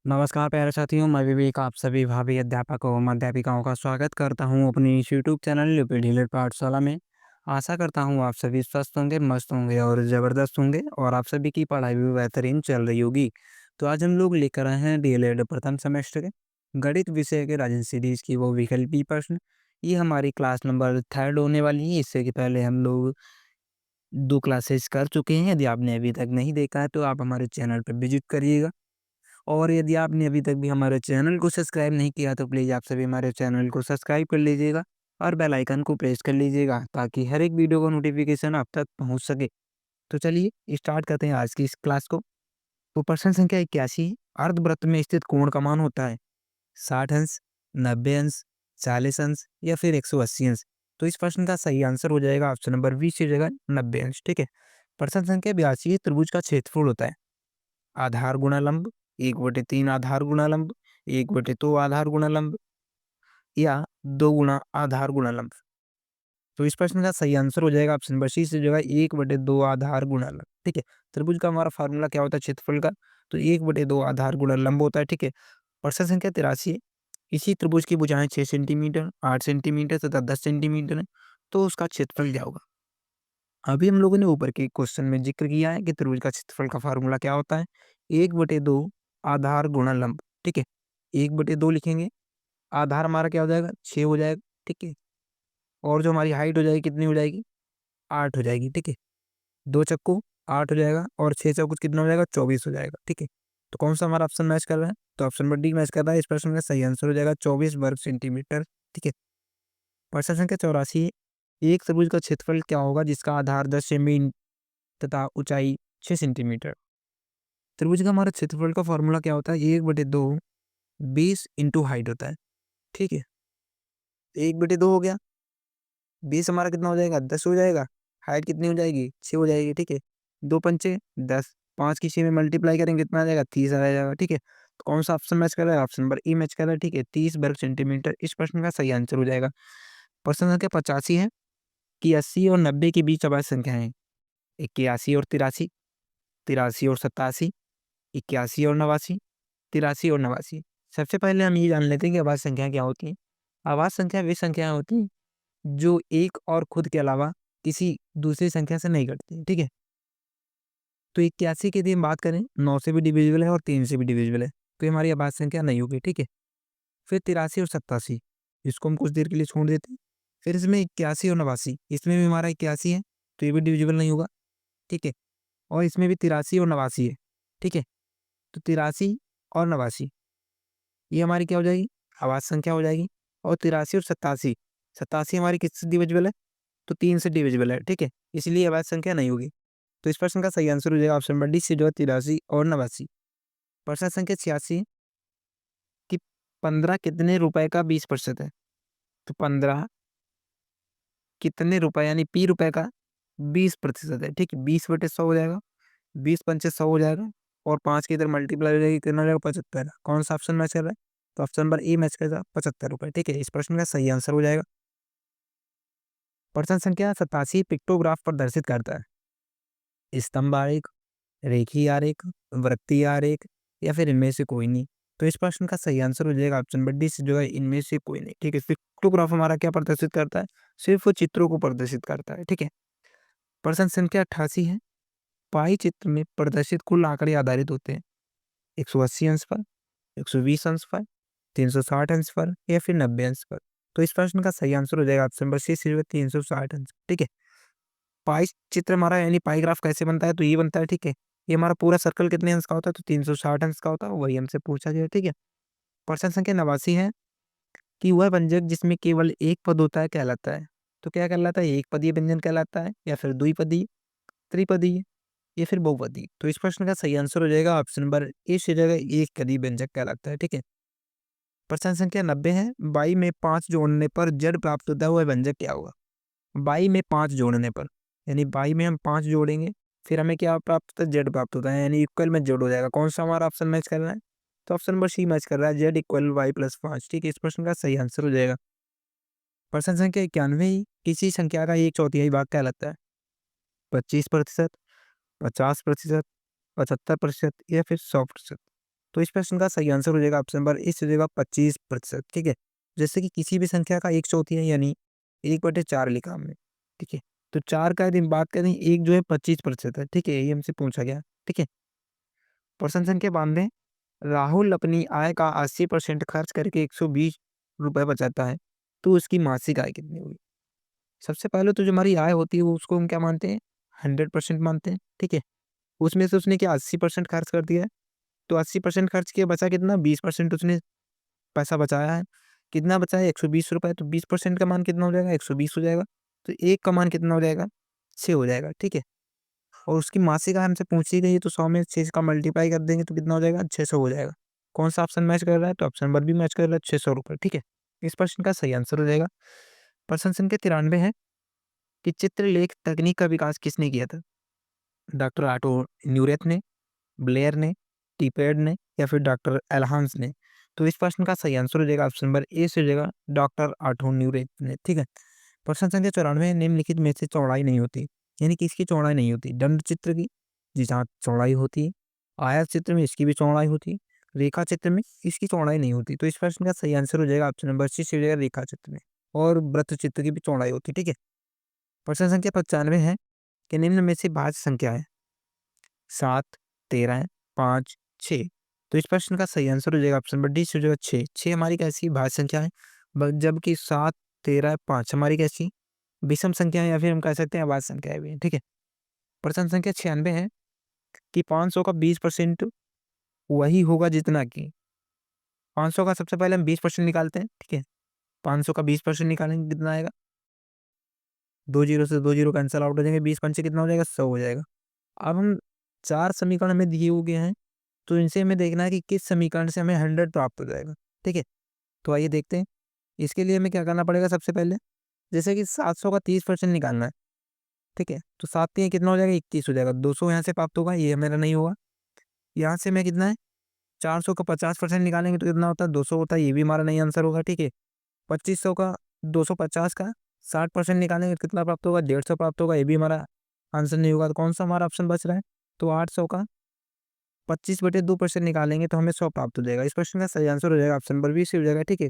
नमस्कार प्यारे साथियों, मैं विवेक आप सभी भावी अध्यापकों एवं अध्यापिकाओं का स्वागत करता हूं अपनी इस यूट्यूब चैनल यूपी ढीलर पाठशाला में। आशा करता हूं आप सभी स्वस्थ होंगे, मस्त होंगे और ज़बरदस्त होंगे और आप सभी की पढ़ाई भी बेहतरीन चल रही होगी। तो आज हम लोग लेकर आए हैं डीएलएड प्रथम सेमेस्टर के गणित विषय के राजन सीरीज की वो विकल्पी प्रश्न। ये हमारी क्लास नंबर 3 होने वाली है। इससे कि पहले हम लोग 2 क्लासेस कर चुके हैं। यदि आपने अभी तक नहीं देखा है तो आप हमारे चैनल पर विजिट करिएगा। और यदि आपने अभी तक भी हमारे चैनल को सब्सक्राइब नहीं किया तो प्लीज़ आप सभी हमारे चैनल को सब्सक्राइब कर लीजिएगा और बेल आइकन को प्रेस कर लीजिएगा ताकि हर एक वीडियो का नोटिफिकेशन आप तक पहुंच सके। तो चलिए स्टार्ट करते हैं आज की इस क्लास को। तो प्रश्न संख्या 81 है। अर्धवृत्त में स्थित कोण का मान होता है 60 अंश, 90 अंश, 40 अंश या फिर 180 अंश। तो इस प्रश्न का सही आंसर हो जाएगा ऑप्शन नंबर 20 की जगह 90 अंश। ठीक है। प्रश्न संख्या 82 है। त्रिभुज का क्षेत्रफल होता है आधार गुणा लंब, 1/3 आधार गुणा लंब, 1/2 आधार गुणा लंब या 2 गुणा आधार गुणा लंब। तो इस प्रश्न का सही आंसर हो जाएगा ऑप्शन नंबर सी इस जगह 1/2 आधार गुणा लंब। ठीक है। त्रिभुज का हमारा फार्मूला क्या होता है क्षेत्रफल का? तो 1/2 आधार गुणा लंब होता है। ठीक है। प्रश्न संख्या 83 है। इसी त्रिभुज की भुजाएं 6 सेंटीमीटर, 8 सेंटीमीटर तथा 10 सेंटीमीटर है, तो उसका क्षेत्रफल क्या होगा? अभी हम लोगों ने ऊपर के क्वेश्चन में जिक्र किया है कि त्रिभुज का क्षेत्रफल का फार्मूला क्या होता है? 1/2 आधार गुणा लंब। ठीक है। 1/2 लिखेंगे, आधार हमारा क्या हो जाएगा? 6 हो जाएगा। ठीक है। और जो हमारी हाइट हो जाएगी कितनी हो जाएगी? 8 हो जाएगी। ठीक है। 2 चक्कू 8 हो जाएगा और 6 चौको कितना हो जाएगा? 24 हो जाएगा। ठीक है। तो कौन सा हमारा ऑप्शन मैच कर रहा है? तो ऑप्शन नंबर डी मैच कर रहा है। इस प्रश्न का सही आंसर हो जाएगा 24 वर्ग सेंटीमीटर। ठीक है। प्रश्न संख्या 84 है। एक त्रिभुज का क्षेत्रफल क्या होगा जिसका आधार 10 सेमी तथा ऊंचाई 6 सेंटीमीटर? त्रिभुज का हमारा क्षेत्रफल का फॉर्मूला क्या होता है? 1/2 20 इंटू हाइट होता है। ठीक है। 1/2 हो गया, 20 हमारा कितना हो जाएगा? 10 हो जाएगा। हाइट कितनी हो जाएगी? 6 हो जाएगी। ठीक है। 2 पंचे 10, 5 की 6 में मल्टीप्लाई करेंगे कितना आ जाएगा? 30 आ जाएगा। ठीक है। तो कौन सा ऑप्शन मैच कर रहा है? ऑप्शन नंबर ई मैच कर रहा है। ठीक है। 30 वर्ग सेंटीमीटर इस प्रश्न का सही आंसर हो जाएगा। प्रश्न संख्या 85 है कि 80 और 90 के बीच अभाज्य संख्याएं हैं। 81 और 83, 83 और 87, 81 और 89, 83 और 89। सबसे पहले हम ये जान लेते हैं कि अभाज्य संख्या क्या होती है। अभाज्य संख्या वे संख्याएं होती हैं जो एक और खुद के अलावा किसी दूसरी संख्या से नहीं घटती। ठीक है। तो 81 की यदि हम बात करें 9 से भी डिविजिबल है और 3 से भी डिविजिबल है, तो ये हमारी अभाज्य संख्या नहीं होगी। ठीक है। फिर 83 और 87 इसको हम कुछ देर के लिए छोड़ देते हैं। फिर इसमें 81 और 89 इसमें भी हमारा 81 है, तो ये भी डिविजिबल नहीं होगा। ठीक है। और इसमें भी 83 और 89 है। ठीक है। तो 83 और 89 ये हमारी क्या हो जाएगी? अभाज्य संख्या हो जाएगी। और 83 और 87, 87 हमारी किससे डिविजिबल है? तो 3 से डिविजिबल है। ठीक है। इसलिए अभाज्य संख्या नहीं होगी। तो इस प्रश्न का सही आंसर हो जाएगा ऑप्शन नंबर डी से जो है 83 और 89। प्रश्न संख्या 86 कि 15 कितने रुपए का 20% है? तो 15 कितने रुपए यानी पी रुपए का 20% है। ठीक है। 20/100 हो जाएगा, 20 पंचे 100 हो जाएगा और 5 की इधर मल्टीप्लाई हो जाएगी, कितना हो जाएगा? 75। कौन सा ऑप्शन मैच कर रहा है? तो ऑप्शन नंबर ए मैच करेगा, 75 रुपए। ठीक है। इस प्रश्न का सही आंसर हो जाएगा। प्रश्न संख्या 87 पिक्टोग्राफ प्रदर्शित करता है स्तंभ आरेख, रेखीय आरेख, वृत्तीय आरेख या फिर इनमें से कोई नहीं। तो इस प्रश्न का सही आंसर हो जाएगा ऑप्शन नंबर डी से जो है इनमें से कोई नहीं। ठीक है। पिक्टोग्राफ हमारा क्या प्रदर्शित करता है? सिर्फ चित्रों को प्रदर्शित करता है। ठीक है। प्रश्न संख्या 88 है। पाई चित्र में प्रदर्शित कुल आंकड़े आधारित होते हैं 180 अंश पर, 120 अंश पर, 360 अंश पर या फिर 90 अंश पर। तो इस प्रश्न का सही आंसर हो जाएगा ऑप्शन नंबर सी सिर्फ 360 अंश। ठीक है। पाई चित्र हमारा यानी पाई ग्राफ कैसे बनता है? तो ये बनता है। ठीक है। ये हमारा पूरा सर्कल कितने अंश का होता है? तो 360 अंश का होता है, वही हमसे पूछा गया। ठीक है। प्रश्न संख्या 89 है कि वह व्यंजक जिसमें केवल एक पद होता है कहलाता है? तो क्या कहलाता है? एक पदीय व्यंजन कहलाता है या फिर द्विपदीय, त्रिपदीय या फिर बहुपदीय? तो इस प्रश्न का सही आंसर हो जाएगा ऑप्शन नंबर ए से जगह एक पदीय व्यंजक कहलाता है। ठीक है। प्रश्न संख्या 90 है। 22 में 5 जोड़ने पर जड़ प्राप्त होता है, वह व्यंजक क्या होगा? 22 में 5 जोड़ने पर यानी 22 में हम 5 जोड़ेंगे, फिर हमें क्या प्राप्त होता है? जेड प्राप्त होता है यानी इक्वल में जेड हो जाएगा। कौन सा हमारा ऑप्शन मैच कर रहा है? तो ऑप्शन नंबर सी मैच कर रहा है, जेड इक्वल वाई प्लस 5। ठीक है। इस प्रश्न का सही आंसर हो जाएगा। प्रश्न संख्या 91 किसी संख्या का एक चौथाई भाग कहलाता है 25%, 50%, 75% या फिर 100%? तो इस प्रश्न का सही आंसर हो जाएगा ऑप्शन नंबर इस हो जाएगा 25%। ठीक है, जैसे कि किसी भी संख्या का 1/4 है, यानी 1/4 लिखा हमने। ठीक है, तो 4 का यदि बात करें, एक जो है 25% है। ठीक है, ये हमसे पूछा गया। ठीक है, प्रश्न संख्या 92, राहुल अपनी आय का 80% खर्च करके 120 रुपए बचाता है, तो उसकी मासिक आय कितनी होगी? सबसे पहले तो जो हमारी आय होती है वो उसको हम क्या मानते हैं? 100% मानते हैं। ठीक है, उसमें से उसने क्या 80% खर्च कर दिया है, तो 80% खर्च किया, बचा कितना? 20% उसने पैसा बचाया है। कितना बचा है? 120 रुपए, तो 20% का मान कितना हो जाएगा? 120 हो जाएगा। तो 1 का मान कितना हो जाएगा? 6 हो जाएगा। ठीक है, और उसकी मासिक आय हमसे पूछी गई है, तो 100 में 6 का मल्टीप्लाई कर देंगे तो कितना हो जाएगा? 600 हो जाएगा। कौन सा ऑप्शन मैच कर रहा है? तो ऑप्शन नंबर भी मैच कर रहा है, 600 रुपए। ठीक है, इस प्रश्न का सही आंसर हो जाएगा। प्रश्न संख्या 93 है कि चित्रलेख तकनीक का विकास किसने किया था? डॉक्टर ऑटो न्यूरेथ ने, ब्लेयर ने, टिपेड ने, या फिर डॉक्टर एल्हांस ने? तो इस प्रश्न का सही आंसर हो जाएगा ऑप्शन नंबर ए से हो जाएगा, डॉक्टर ऑटो न्यूरेथ ने। ठीक है, प्रश्न संख्या 94, निम्नलिखित में से चौड़ाई नहीं होती, यानी कि इसकी चौड़ाई नहीं होती? दंड चित्र की जी जहाँ चौड़ाई होती है, आयत चित्र में इसकी भी चौड़ाई होती है, रेखा चित्र में इसकी चौड़ाई नहीं होती। तो इस प्रश्न का सही आंसर हो जाएगा ऑप्शन नंबर सी से हो जाएगा, रेखा चित्र में। और वृत्त चित्र की भी चौड़ाई होती है। ठीक है, प्रश्न संख्या 95 है कि निम्न में से भाज्य संख्या है 7, 13, 5, 6? तो इस प्रश्न का सही आंसर हो जाएगा ऑप्शन नंबर डी से हो जाएगा 6। 6 हमारी कैसी भाज्य संख्या है, जबकि 7, 13, 5 हमारी कैसी विषम संख्या है, या फिर हम कह सकते हैं अभाज्य संख्या भी है। ठीक है, प्रश्न संख्या 96 है कि 500 का 20% वही होगा जितना कि 500 का सबसे पहले हम 20% निकालते हैं। ठीक है, 500 का 20% निकालेंगे, कितना आएगा? 2 जीरो से 2 जीरो कैंसल आउट हो जाएंगे, 20 पंचे कितना हो जाएगा? 100 हो जाएगा। अब हम 4 समीकरण हमें दिए हुए हैं, तो इनसे हमें देखना है कि किस समीकरण से हमें 100 प्राप्त हो जाएगा। ठीक है, तो आइए देखते हैं। इसके लिए हमें क्या करना पड़ेगा? सबसे पहले जैसे कि 700 का 30% निकालना है। ठीक है, तो 7 तियां कितना हो जाएगा? 21 हो जाएगा। 200 यहाँ से प्राप्त होगा, ये मेरा नहीं होगा। यहाँ से मैं कितना है? 400 का 50% निकालेंगे तो कितना होता है? 200 होता है, ये भी हमारा नहीं आंसर होगा। ठीक है, 2500 का 250 का 60% निकालेंगे तो कितना प्राप्त होगा? 150 प्राप्त होगा, ये भी हमारा आंसर नहीं होगा। तो कौन सा हमारा ऑप्शन बच रहा है? तो 800 का 25/2% निकालेंगे तो हमें 100 प्राप्त हो जाएगा। इस प्रश्न का सही आंसर हो जाएगा ऑप्शन नंबर बी से हो जाएगा। ठीक है,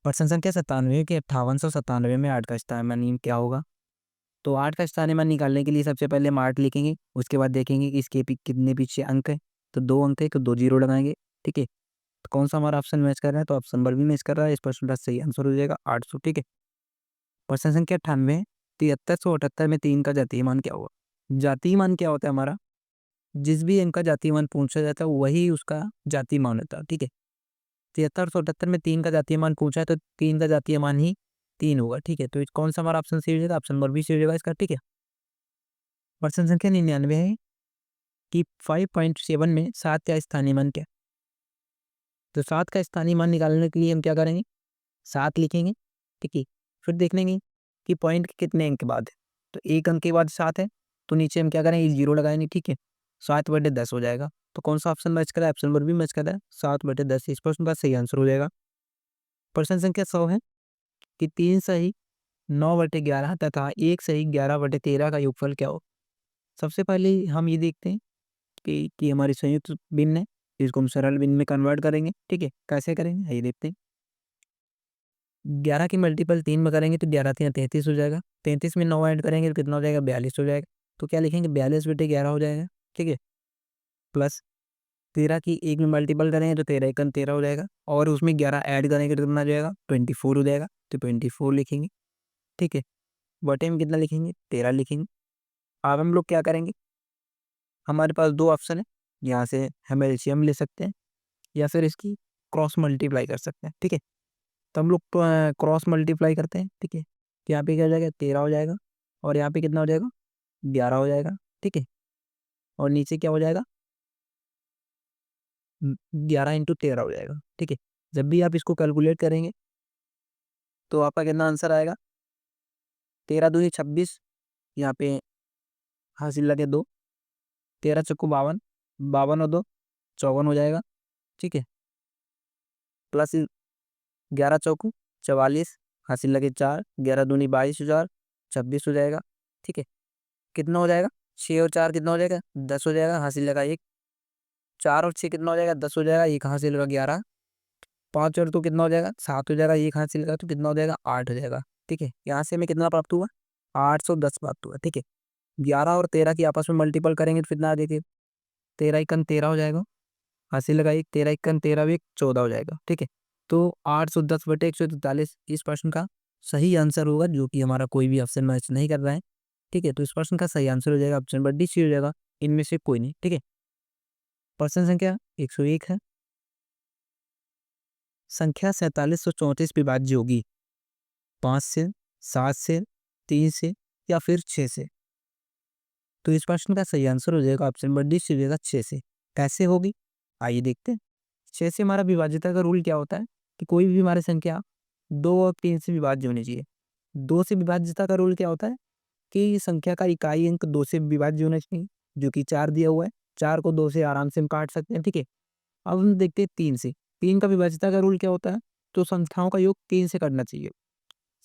प्रश्न संख्या 97 के 5897 में 8 का स्थानीय क्या होगा? तो 8 का स्थानीय मान निकालने के लिए सबसे पहले हम 8 लिखेंगे, उसके बाद देखेंगे कि इसके कितने पीछे अंक है। तो 2 अंक है, तो 2 जीरो लगाएंगे। ठीक है, तो कौन सा हमारा ऑप्शन मैच कर रहा है? तो ऑप्शन नंबर भी मैच कर रहा है। इस प्रश्न का सही आंसर हो जाएगा 800। ठीक है, प्रश्न संख्या 98, 7378 में 3 का जातीय मान क्या होगा? जातीय मान क्या होता है हमारा? जिस भी अंक का जातीय मान पूछा जाता है वही उसका जातीय मान होता है। ठीक है, 7378 में 3 का जातीय मान पूछा है, तो 3 का जातीय मान ही 3 होगा। ठीक है, तो कौन सा हमारा ऑप्शन सी हो जाएगा? ऑप्शन नंबर बी सी हो जाएगा इसका। ठीक है, प्रश्न संख्या 99 है कि 5.7 में 7 का स्थानीय मान क्या है? तो 7 का स्थानीय मान निकालने के लिए हम क्या करेंगे? 7 लिखेंगे। ठीक है, फिर देख लेंगे कि पॉइंट के कितने अंक के बाद है। तो 1 अंक के बाद 7 है, तो नीचे हम क्या करेंगे? जीरो लगाएंगे। ठीक है, 7/10 हो जाएगा। तो कौन सा ऑप्शन मैच कर रहा है? ऑप्शन नंबर भी मैच कर रहा है, 7/10। इस प्रश्न का सही आंसर हो जाएगा। प्रश्न संख्या 100 है कि 3 सही 9/11 तथा 1 सही 11/13 का योगफल क्या हो? सबसे पहले हम ये देखते हैं कि हमारी संयुक्त भिन्न है, इसको हम सरल भिन्न में कन्वर्ट करेंगे। ठीक है, कैसे करेंगे आइए देखते हैं। 11 की मल्टीपल 3 में करेंगे तो 11 तियां 33 हो जाएगा। 33 में 9 ऐड करेंगे तो कितना हो जाएगा? 42 हो जाएगा। तो क्या लिखेंगे? 42/11 हो जाएगा। ठीक है, प्लस 13 की 1 में मल्टीपल करेंगे तो 13 एकम 13 हो जाएगा, और उसमें 11 ऐड करेंगे तो कितना हो जाएगा? 24 हो जाएगा। तो 24 लिखेंगे। ठीक है, बटे में कितना लिखेंगे? 13 लिखेंगे। अब हम लोग क्या करेंगे? हमारे पास 2 ऑप्शन है, यहाँ से हम एलसीएम ले सकते हैं या फिर इसकी क्रॉस मल्टीप्लाई कर सकते हैं। ठीक है, तो हम लोग क्रॉस मल्टीप्लाई करते हैं। ठीक है, तो यहाँ पे क्या हो जाएगा? 13 हो जाएगा, और यहाँ पे कितना हो जाएगा? 11 हो जाएगा। ठीक है, और नीचे क्या हो जाएगा? 11 × 13 हो जाएगा। ठीक है, जब भी आप इसको कैलकुलेट करेंगे तो आपका कितना आंसर आएगा? 13 दूनी 26, यहाँ पे हासिल लगे 2, 13 चक्कू 52, 52 और 2 54 हो जाएगा। ठीक है, प्लस 11 चौकू 44, हासिल लगे 4, 11 दूनी 22 26 हो जाएगा। ठीक है, कितना हो जाएगा? 6 और 4 कितना हो जाएगा? 10 हो जाएगा, हासिल लगा 1, 4 और 6 कितना हो जाएगा, 10 हो जाएगा, ये कहाँ से लगा 11, 5 और 2 कितना हो जाएगा, 7 हो जाएगा, ये कहाँ से लगा तो कितना हो जाएगा, 8 हो जाएगा। ठीक है, यहाँ से हमें कितना प्राप्त हुआ, 810 प्राप्त हुआ। ठीक है, 11 और 13 की आपस में मल्टीपल करेंगे तो कितना आ जाएगा, 13 इक्कन 13 हो जाएगा, हंसी लगाई, 13 इक्कन 13 भी 14 हो जाएगा। ठीक है, तो 810/143 इस प्रश्न का सही आंसर होगा, जो कि हमारा कोई भी ऑप्शन मैच नहीं कर रहा है। ठीक है, तो इस प्रश्न का सही आंसर हो जाएगा ऑप्शन नंबर डी सी हो जाएगा, इनमें से कोई नहीं। ठीक है, प्रश्न संख्या 101 है, संख्या 4734 विभाज्य होगी 5 से, 7 से, 3 से या फिर 6 से। तो इस प्रश्न का सही आंसर हो जाएगा ऑप्शन नंबर डी सी हो जाएगा 6 से। कैसे होगी, आइए देखते हैं। 6 से हमारा विभाज्यता का रूल क्या होता है कि कोई भी हमारी संख्या 2 और 3 से विभाज्य होनी चाहिए। 2 से विभाज्यता का रूल क्या होता है कि संख्या का इकाई अंक 2 से विभाज्य होना चाहिए, जो कि 4 दिया हुआ है। 4 को 2 से आराम से हम काट सकते हैं। ठीक है, अब हम देखते हैं 3 से। 3 का विभाज्यता का रूल क्या होता है, तो संख्याओं का योग 3 से करना चाहिए।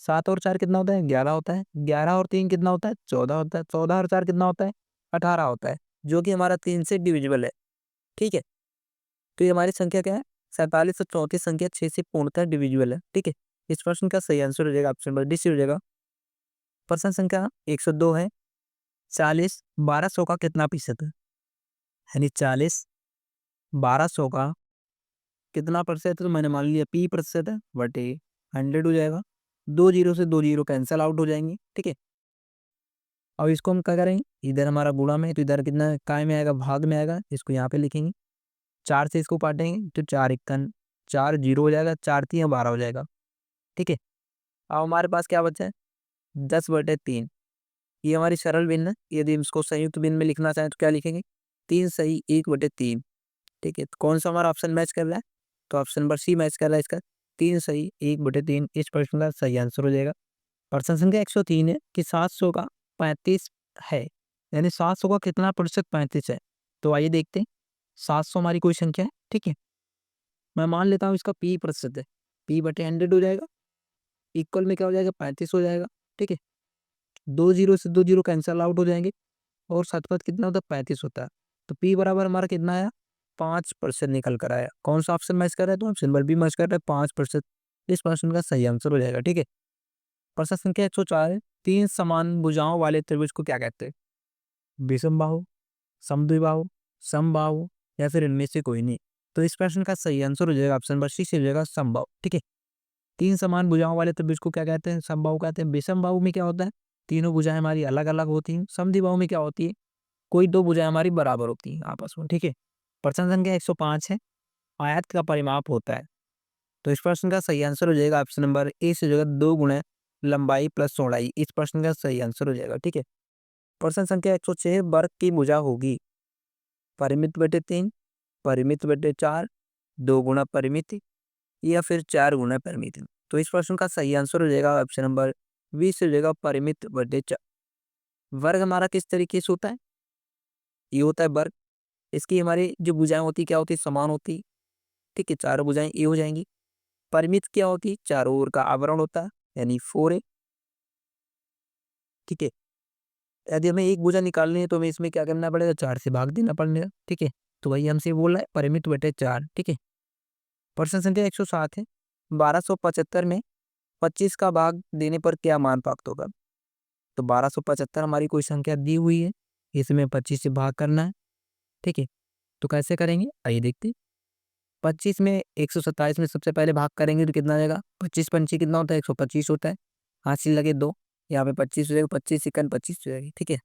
7 और 4 कितना होता है, 11 होता है। 11 और 3 कितना होता है, 14 होता है। 14 और 4 कितना होता है, 18 होता है, जो कि हमारा 3 से डिविजिबल है। ठीक है, तो ये हमारी संख्या क्या है, 4734 संख्या 6 से पूर्णतः डिविजिबल है। ठीक है, इस प्रश्न का सही आंसर हो जाएगा ऑप्शन नंबर डी सी हो जाएगा। प्रश्न संख्या 102 है, 40 1200 का कितना प्रतिशत है, यानी 40 1200 का कितना प्रतिशत है, तो मैंने मान लिया पी प्रतिशत है, बटे 100 हो जाएगा। 2 जीरो से 2 जीरो कैंसिल आउट हो जाएंगे। ठीक है, अब इसको हम क्या करेंगे, इधर हमारा गुणा में है तो इधर कितना काय में आएगा, भाग में आएगा, इसको यहाँ पे लिखेंगे। 4 से इसको काटेंगे तो 4 इक्कन 4 जीरो हो जाएगा, 4 3 12 हो जाएगा। ठीक है, अब हमारे पास क्या बचा है, 10/3। ये हमारी सरल भिन्न है। यदि हम इसको संयुक्त भिन्न में लिखना चाहें तो क्या लिखेंगे, 3 सही 1/3। ठीक है, तो कौन सा हमारा ऑप्शन मैच कर रहा है, तो ऑप्शन नंबर सी मैच कर रहा है इसका, 3 सही 1/3 इस प्रश्न का सही आंसर हो जाएगा। प्रश्न संख्या 103 है कि 700 का 35 है, यानी 700 का कितना प्रतिशत 35 है। तो आइए देखते हैं, 700 हमारी कोई संख्या है। ठीक है, मैं मान लेता हूँ इसका पी प्रतिशत है, p/100 हो जाएगा, इक्वल में क्या हो जाएगा, 35 हो जाएगा। ठीक है, 2 जीरो से 2 जीरो कैंसल आउट हो जाएंगे और शतपथ कितना होता है, 35 होता है। तो पी बराबर हमारा कितना आया, 5% निकल कर आया। कौन सा ऑप्शन मैच कर रहा है, तो ऑप्शन नंबर बी मैच कर रहा है, 5%। इस प्रश्न का सही आंसर हो जाएगा। ठीक है, प्रश्न संख्या 104 है, 3 समान भुजाओं वाले त्रिभुज को क्या कहते हैं, विषमबाहु, समद्विबाहु, समबाहु या फिर इनमें से कोई नहीं। तो इस प्रश्न का सही आंसर हो जाएगा ऑप्शन नंबर सी से हो जाएगा, समबाहु। ठीक है, 3 समान भुजाओं वाले त्रिभुज को क्या कहते हैं, समबाहु कहते हैं। विषमबाहु में क्या होता है, तीनों भुजाएं हमारी अलग अलग होती हैं। समद्विबाहु में क्या होती है, कोई दो भुजाएं हमारी बराबर होती हैं आपस में। ठीक है, प्रश्न संख्या 105 है, आयत का परिमाप होता है। तो इस प्रश्न का सही आंसर हो जाएगा ऑप्शन नंबर ए से हो जाएगा, 2 गुणे लंबाई प्लस चौड़ाई इस प्रश्न का सही आंसर हो जाएगा। ठीक है, प्रश्न संख्या 106 वर्ग की भुजा होगी परिमित/3, परिमित/4, 2 गुना परिमित या फिर 4 गुना परिमित। तो इस प्रश्न का सही आंसर हो जाएगा ऑप्शन नंबर बी से हो जाएगा, परिमित/4। वर्ग हमारा किस तरीके से होता है, ये होता है वर्ग, इसकी हमारी जो भुजाएं होती क्या होती, समान होती। ठीक है, चारों भुजाएं ए हो जाएंगी। परिमित क्या होती, चारों ओर का आवरण होता है, यानी 4a। ठीक है, यदि हमें एक भुजा निकालनी है तो हमें इसमें क्या करना पड़ेगा, 4 से भाग देना पड़ेगा। ठीक है, तो वही हमसे बोल रहा है, परिमित/4। ठीक है, प्रश्न संख्या 107 है, 1275 में 25 का भाग देने पर क्या मान प्राप्त होगा। तो 1275 हमारी कोई संख्या दी हुई है, इसमें 25 से भाग करना है। ठीक है, तो कैसे करेंगे, आइए देखते हैं। 25 में 127 में सबसे पहले भाग करेंगे तो कितना आ जाएगा, 25 पंची कितना होता है, 125 होता है। हासिल लगे 2, यहाँ पे 25 हो जाएगा, 25 इक्कन 25 हो जाएगी। ठीक है,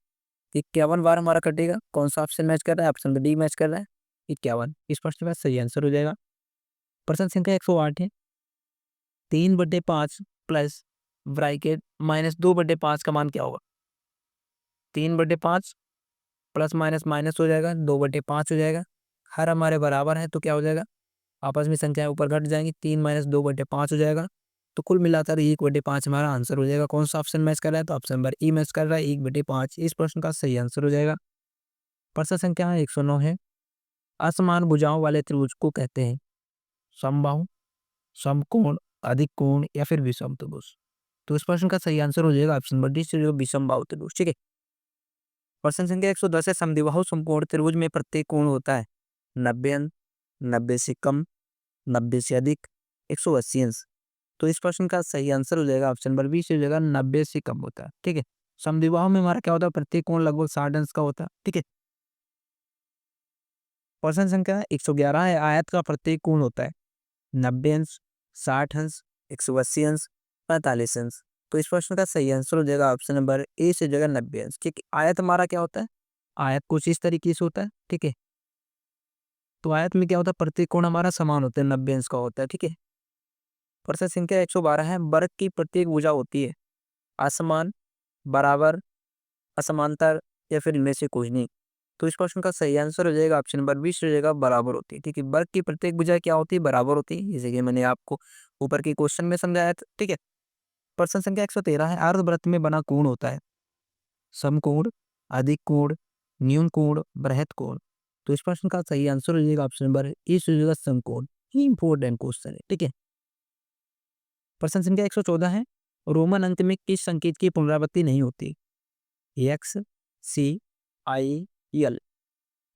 51 बार हमारा कटेगा। कौन सा ऑप्शन मैच कर रहा है, ऑप्शन डी मैच कर रहा है, 51 इस प्रश्न का सही आंसर हो जाएगा। प्रश्न संख्या 108 है, 3/5 प्लस ब्रैकेट -2/5 का मान क्या होगा। 3/5 प्लस माइनस माइनस हो जाएगा, 2/5 हो जाएगा। हर हमारे बराबर है तो क्या हो जाएगा, आपस में संख्याएं ऊपर घट जाएंगी, 3 - 2/5 हो जाएगा। तो कुल मिलाकर 1/5 हमारा आंसर हो जाएगा। कौन सा ऑप्शन मैच कर रहा है, तो ऑप्शन नंबर ई मैच कर रहा है, 1/5 इस प्रश्न का सही आंसर हो जाएगा। प्रश्न संख्या 109 है, असमान भुजाओं वाले त्रिभुज को कहते हैं समबाहु, समकोण, अधिक कोण या फिर विषम त्रिभुज। तो इस प्रश्न का सही आंसर हो जाएगा ऑप्शन नंबर डी से, जो विषम बाहु त्रिभुज। ठीक है, प्रश्न संख्या 110 है, समद्विबाहु समकोण त्रिभुज में प्रत्येक कोण होता है 90 अंश, 90 से कम, 90 से अधिक, 180 अंश। तो इस प्रश्न का सही आंसर हो जाएगा ऑप्शन नंबर बी से हो जाएगा 90 से कम होता है। ठीक है। समद्विबाहु में हमारा क्या होता है, प्रत्येक कोण लगभग 60 अंश का होता है। ठीक है। प्रश्न संख्या 111 है, आयत का प्रत्येक कोण होता है 90 अंश, 60 अंश, 180 अंश, 45 अंश। तो इस प्रश्न का सही आंसर हो जाएगा ऑप्शन नंबर ए से हो जाएगा 90 अंश। ठीक है। आयत हमारा क्या होता है, आयत कुछ इस तरीके से होता है। ठीक है। तो आयत में क्या होता है, प्रत्येक कोण हमारा समान होता है, 90 अंश का होता है। ठीक है। प्रश्न संख्या 112 है, वर्ग की प्रत्येक भुजा होती है असमान, बराबर, असमांतर या फिर इनमें से कोई नहीं। तो इस प्रश्न का सही आंसर हो जाएगा ऑप्शन नंबर 20 हो जाएगा बराबर होती है। ठीक है। वर्ग की प्रत्येक भुजा क्या होती है, बराबर होती है, जैसे कि मैंने आपको ऊपर के क्वेश्चन में समझाया था। ठीक है। प्रश्न संख्या 113 है, अर्धवृत्त में बना कोण होता है समकोण, अधिक कोण, न्यून कोण, बृहत कोण। तो इस प्रश्न का सही आंसर हो जाएगा ऑप्शन नंबर ए हो जाएगा समकोण। ये इंपॉर्टेंट क्वेश्चन है। ठीक है। प्रश्न संख्या 114 है, रोमन अंक में किस संकेत की पुनरावृत्ति नहीं होती, एक्स, सी, आई, एल।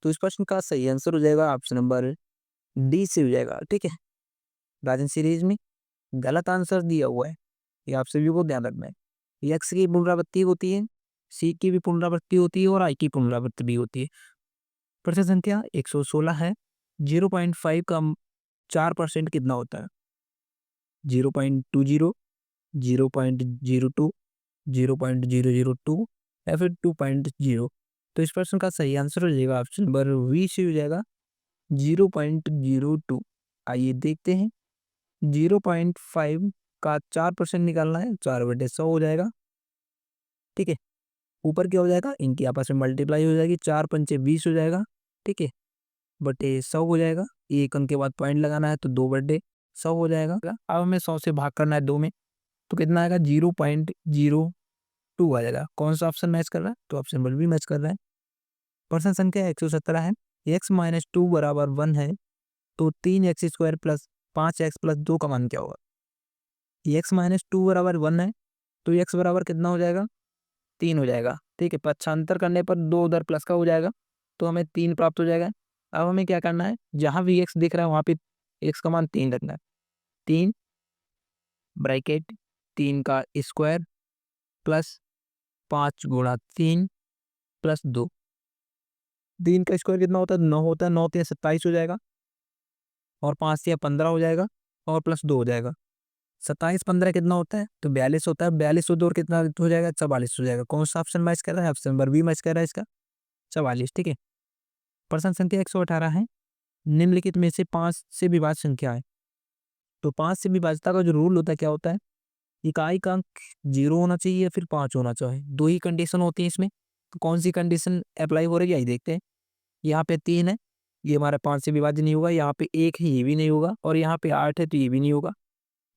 तो इस प्रश्न का सही आंसर हो जाएगा ऑप्शन नंबर डी से हो जाएगा। ठीक है। राजन सीरीज में गलत आंसर दिया हुआ है, ये आप सभी को ध्यान रखना है। एक्स की पुनरावृत्ति होती है, सी की भी पुनरावृत्ति होती है और आई की पुनरावृत्ति भी होती है। प्रश्न संख्या 116 है, 0.5 का 4% कितना होता है, 0.20, 0.02, 0.002 या फिर 2.0। तो इस प्रश्न का सही आंसर हो जाएगा ऑप्शन नंबर बी से हो जाएगा 0.02। आइए देखते हैं, 0.5 का 4% निकालना है, 4/100 हो जाएगा। ठीक है। ऊपर क्या हो जाएगा, इनकी आपस में मल्टीप्लाई हो जाएगी, 4×5 = 20 हो जाएगा। ठीक है। बटे 100 हो जाएगा, एक अंक के बाद पॉइंट लगाना है तो 2/100 हो जाएगा। अब हमें 100 से भाग करना है 2 में, तो कितना आएगा, 0.02 आ जाएगा। कौन सा ऑप्शन मैच कर रहा है, तो ऑप्शन नंबर बी मैच कर रहा है। प्रश्न संख्या 117 है, x-2 बराबर 1 है तो 3x² प्लस 5x प्लस 2 का मान क्या होगा। x-2 बराबर 1 है तो x बराबर कितना हो जाएगा, 3 हो जाएगा। ठीक है। पक्षांतर करने पर 2 उधर प्लस का हो जाएगा तो हमें 3 प्राप्त हो जाएगा। अब हमें क्या करना है, जहां भी x दिख रहा है वहां पे x का मान 3 रखना है। 3 ब्रैकेट 3 का स्क्वायर प्लस 5 × 3 प्लस 2। 3 का स्क्वायर कितना होता है, 9 होता है, 9 3 27 हो जाएगा और 5 से 15 हो जाएगा और प्लस 2 हो जाएगा। 27 15 कितना होता है, तो 42 होता है। 42 और 2 कितना हो जाएगा, 44 हो जाएगा। कौन सा ऑप्शन मैच कर रहा है, ऑप्शन नंबर बी मैच कर रहा है इसका, 44। ठीक है। प्रश्न संख्या 118 है, निम्नलिखित में से 5 से विभाज्य संख्या है। तो 5 से विभाज्यता का जो रूल होता है क्या होता है, इकाई का अंक 0 होना चाहिए या फिर 5 होना चाहिए। दो ही कंडीशन होती है इसमें, तो कौन सी कंडीशन अप्लाई हो रही है यही देखते हैं। यहाँ पे 3 है, ये हमारा 5 से विभाज्य नहीं होगा। यहाँ पे 1 है, ये भी नहीं होगा। और यहाँ पे 8 है तो ये भी नहीं होगा।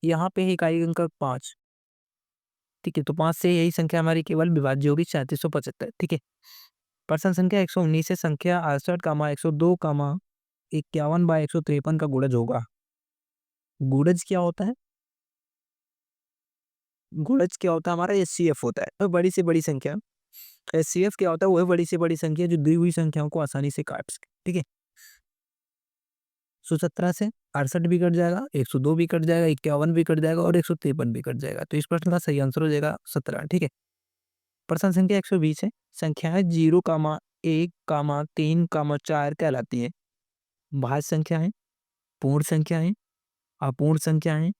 यहाँ पे है इकाई अंक 5। ठीक है। तो 5 से यही संख्या हमारी केवल विभाज्य होगी, 3775। ठीक है। प्रश्न संख्या 119 से संख्या 68 कामा 102 कामा 51/153 का गुणज होगा। गुणज क्या होता है, गुणज क्या होता है हमारा, एचसीएफ होता है, तो बड़ी से बड़ी संख्या। एचसीएफ क्या होता है, वह बड़ी से बड़ी संख्या जो दी हुई संख्याओं को आसानी से काट सके। ठीक है। 117 से 68 भी कट जाएगा, 102 भी कट जाएगा, 51 भी कट जाएगा और 153 भी कट जाएगा। तो इस प्रश्न का सही आंसर हो जाएगा 17। ठीक है। प्रश्न संख्या 120 है, संख्याएं 0,1,3,4 कहलाती है, भाज्य संख्याएं, पूर्ण संख्याएं, अपूर्ण संख्याएं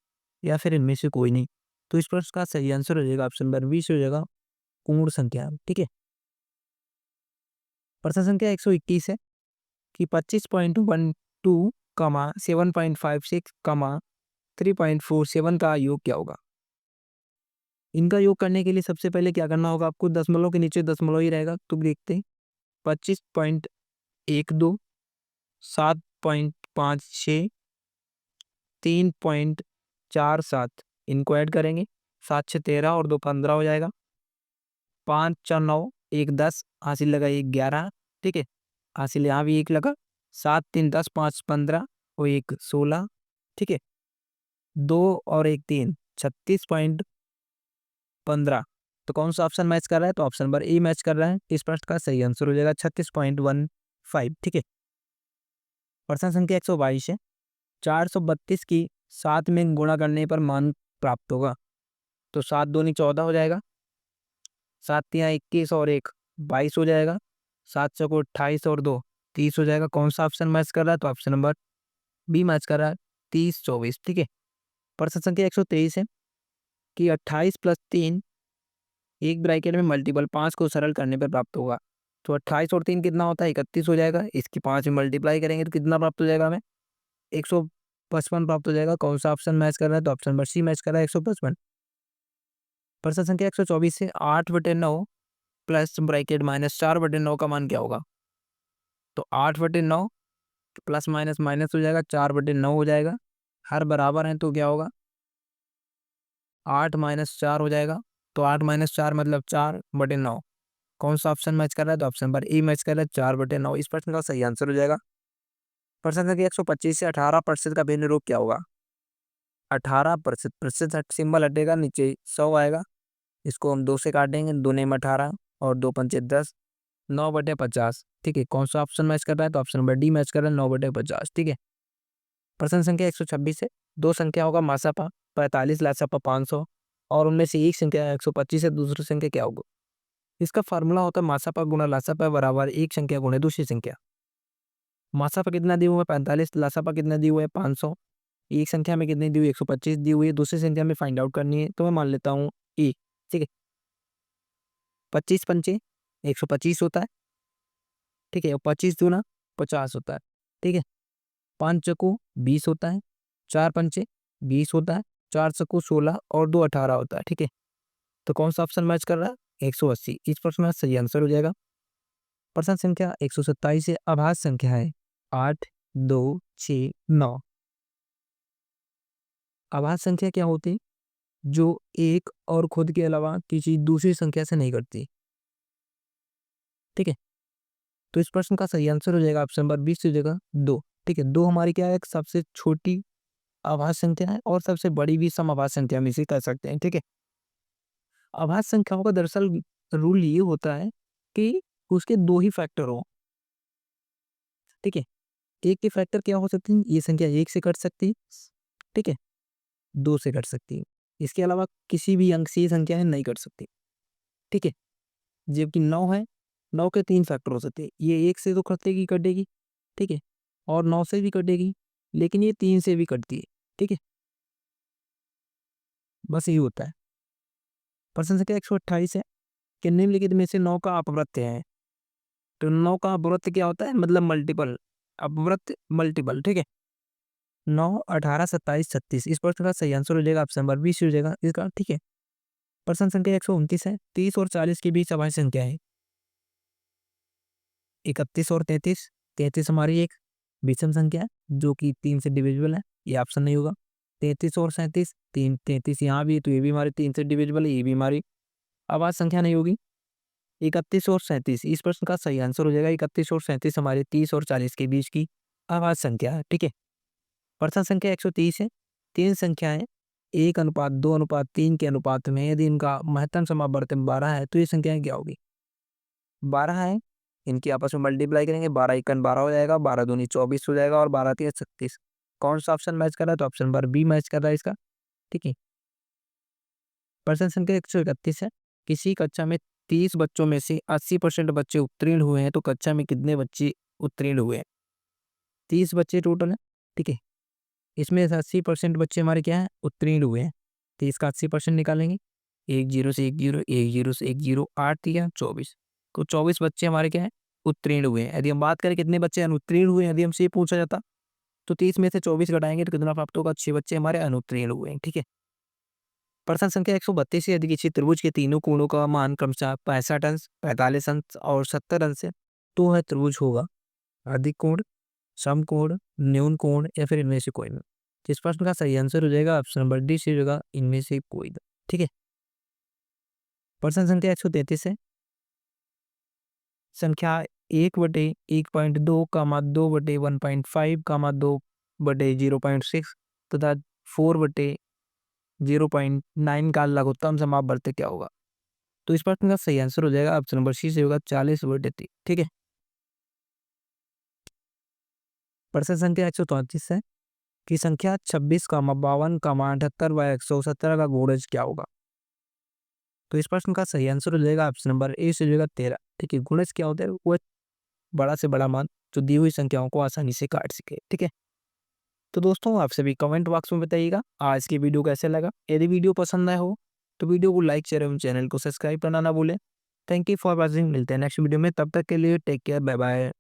या फिर इनमें से कोई नहीं। तो इस प्रश्न का सही आंसर हो जाएगा ऑप्शन नंबर बी से हो जाएगा पूर्ण संख्या। ठीक है। प्रश्न संख्या 121 है कि 25.12 7.56 3.47 का योग क्या होगा। इनका योग करने के लिए सबसे पहले क्या करना होगा आपको, दशमलव के नीचे दशमलव ही रहेगा। तो देखते हैं, 25.12, 7.56, 3.47 इनको ऐड करेंगे, 7×6 = 13 और 2 15 हो जाएगा। 5×4 = 9, 1 10, हासिल लगा 1 11। ठीक है। हासिल यहाँ भी 1 लगा, 7 3 10, 5 15 और 1 16। ठीक है। 2 और 1 3, 36.15। तो कौन सा ऑप्शन मैच कर रहा है, तो ऑप्शन नंबर ए मैच कर रहा है। इस प्रश्न का सही आंसर हो जाएगा 36.15। ठीक है। प्रश्न संख्या 122 है। 432 की 7 में गुणा करने पर मान प्राप्त होगा। तो 7 दूनी 14 हो जाएगा, 7 तिया 21 और 1 22 हो जाएगा, 7 चौको 28 और 2 30 हो जाएगा। कौन सा ऑप्शन मैच कर रहा है? तो ऑप्शन नंबर बी मैच कर रहा है, 30 24। ठीक है। प्रश्न संख्या 123 है कि 28 प्लस 3 एक ब्रैकेट में मल्टीपल 5 को सरल करने पर प्राप्त होगा। तो 28 और 3 कितना होता है? 31 हो जाएगा। इसकी 5 में मल्टीप्लाई करेंगे तो कितना प्राप्त हो जाएगा हमें? 155 प्राप्त हो जाएगा। कौन सा ऑप्शन मैच कर रहा है? तो ऑप्शन नंबर सी मैच कर रहा है, 155। प्रश्न संख्या 124 से 8/9 प्लस ब्रैकेट माइनस 4/9 का मान क्या होगा? तो 8/9 प्लस माइनस माइनस हो जाएगा, 4/9 हो जाएगा। हर बराबर है तो क्या होगा? 8 माइनस 4 हो जाएगा। तो 8 माइनस 4 मतलब 4/9। कौन सा ऑप्शन मैच कर रहा है? तो ऑप्शन नंबर ए मैच कर रहा है, 4/9। इस प्रश्न का सही आंसर हो जाएगा। प्रश्न संख्या 125 से 18% का भिन्न रूप क्या होगा? 18%, प्रतिशत सिंबल हटेगा, नीचे 100 आएगा। इसको हम 2 से काटेंगे, 2 नेम 18 और 2 पंचे 10, 9/50। ठीक है। कौन सा ऑप्शन मैच कर रहा है? तो ऑप्शन नंबर डी मैच कर रहा है, 9/50। ठीक है। प्रश्न संख्या 126 है। दो संख्याओं का मासापा 45 लासापा 500 और उनमें से एक संख्या 125 है, दूसरी संख्या क्या होगा? इसका फार्मूला होता है मासापा गुणा लासापा बराबर एक संख्या गुणे दूसरी संख्या। मासापा कितना दिए हुए है? 45। लासापा कितना दिए हुए है? 500। एक संख्या में कितनी दी हुई? 125 दी हुई है। दूसरी संख्या में फाइंड आउट करनी है, तो मैं मान लेता हूँ ए। ठीक है। 25 पंचे 125 होता है। ठीक है। और 25 दूना 50 होता है। ठीक है। 5 चक्कू 20 होता है, 4 पंचे 20 होता है, 4 चक्कू 16 और 2 18 होता है। ठीक है। तो कौन सा ऑप्शन मैच कर रहा है? 180। इस प्रश्न में सही आंसर हो जाएगा। प्रश्न संख्या 127 से अभाज्य संख्या है 8 2 6 9। अभाज्य संख्या क्या होती है? जो एक और खुद के अलावा किसी दूसरी संख्या से नहीं घटती। ठीक है। तो इस प्रश्न का सही आंसर हो जाएगा ऑप्शन नंबर 20 की जगह 2। ठीक है। 2 हमारी क्या है? एक सबसे छोटी अभाज्य संख्या है और सबसे बड़ी भी समअभाज्य संख्या में से कह सकते हैं। ठीक है। अभाज्य संख्याओं का दरअसल रूल ये होता है कि उसके 2 ही फैक्टर हो। ठीक है। एक के फैक्टर क्या हो सकते हैं? ये संख्या 1 से कट सकती है। ठीक है। 2 से कट सकती है। इसके अलावा किसी भी अंक से ये संख्या नहीं कट सकती। ठीक है। जबकि 9 है, 9 के 3 फैक्टर हो सकते हैं। ये 1 से तो कटेगी कटेगी। ठीक है। और 9 से भी कटेगी, लेकिन ये 3 से भी कटती है। ठीक है। बस यही होता है। प्रश्न संख्या 128 है कि निम्नलिखित में से 9 का अपवृत्त है। तो 9 का अपवृत्त क्या होता है? मतलब मल्टीपल। अपवृत्त मल्टीपल। ठीक है। 9 18 27 36। इस प्रश्न का सही आंसर हो जाएगा ऑप्शन नंबर 20 हो जाएगा इसका। ठीक है। प्रश्न संख्या 129 है। 30 और 40 के बीच अभाज्य संख्या है 31 और 33। 33 हमारी एक विषम संख्या है जो कि 3 से डिविजिबल है, ये ऑप्शन नहीं होगा। 33 और 37, 33 यहाँ भी है तो ये भी हमारे 3 से डिविजिबल है, ये भी हमारी अभाज्य संख्या नहीं होगी। 31 और 37, इस प्रश्न का सही आंसर हो जाएगा 31 और 37 हमारे 30 और 40 के बीच की अभाज्य संख्या है। ठीक है। प्रश्न संख्या 130 है। 3 संख्याएं 1:2:3 के अनुपात में यदि इनका महत्तम समावर्तन 12 है तो ये संख्याएं क्या होगी? 12 है, इनकी आपस में मल्टीप्लाई करेंगे, 12 एकन 12 हो जाएगा, 12 दूनी 24 हो जाएगा और 12 तिया 36। कौन सा ऑप्शन मैच कर रहा है? तो ऑप्शन नंबर बी मैच कर रहा है इसका। ठीक है। प्रश्न संख्या 131 है। किसी कक्षा में 30 बच्चों में से 80% बच्चे उत्तीर्ण हुए हैं तो कक्षा में कितने बच्चे उत्तीर्ण हुए हैं? 30 बच्चे टोटल है। ठीक है। इसमें से 80% बच्चे हमारे क्या हैं? उत्तीर्ण हुए हैं। तो इसका 80% निकालेंगे, 1 0 से 1 0, 1 0 से 1 0, 8 या 24। तो 24 बच्चे हमारे क्या हैं? उत्तीर्ण हुए हैं। यदि हम बात करें कितने बच्चे अनुत्तीर्ण हुए हैं, यदि हमसे ये पूछा जाता तो 30 में से 24 घटाएंगे तो कितना प्राप्त होगा? 6 बच्चे हमारे अनुत्तीर्ण हुए हैं। ठीक है। प्रश्न संख्या 132 है। यदि किसी त्रिभुज के तीनों कोणों का मान क्रमशः 65 अंश, 45 अंश और 70 अंश है तो वह त्रिभुज होगा अधिक कोण, समकोण, न्यून कोण या फिर इनमें से कोई नहीं। तो इस प्रश्न का सही आंसर हो जाएगा ऑप्शन नंबर डी से होगा इनमें से कोई नहीं। ठीक है। प्रश्न संख्या 133 है। संख्या 1/1.2 कामा 2/1.5 कामा 2/0.6 तथा 4/0.9 का लघुत्तम समापवर्त क्या होगा? तो इस प्रश्न का सही आंसर हो जाएगा ऑप्शन नंबर सी से होगा 40/3। ठीक है। प्रश्न संख्या 134 है कि संख्या 26, 52, 78 व 117 का गुणज क्या होगा। तो इस प्रश्न का सही आंसर हो जाएगा ऑप्शन नंबर ए से हो जाएगा 13। ठीक है, गुणज क्या होता है, वो बड़ा से बड़ा मान जो दी हुई संख्याओं को आसानी से काट सके। ठीक है, तो दोस्तों आप सभी कमेंट बॉक्स में बताइएगा आज की वीडियो कैसे लगा। यदि वीडियो पसंद आया हो तो वीडियो को लाइक शेयर एवं चैनल को सब्सक्राइब करना ना भूलें। थैंक यू फॉर वॉचिंग, मिलते हैं नेक्स्ट वीडियो में, तब तक के लिए टेक केयर, बाय बाय।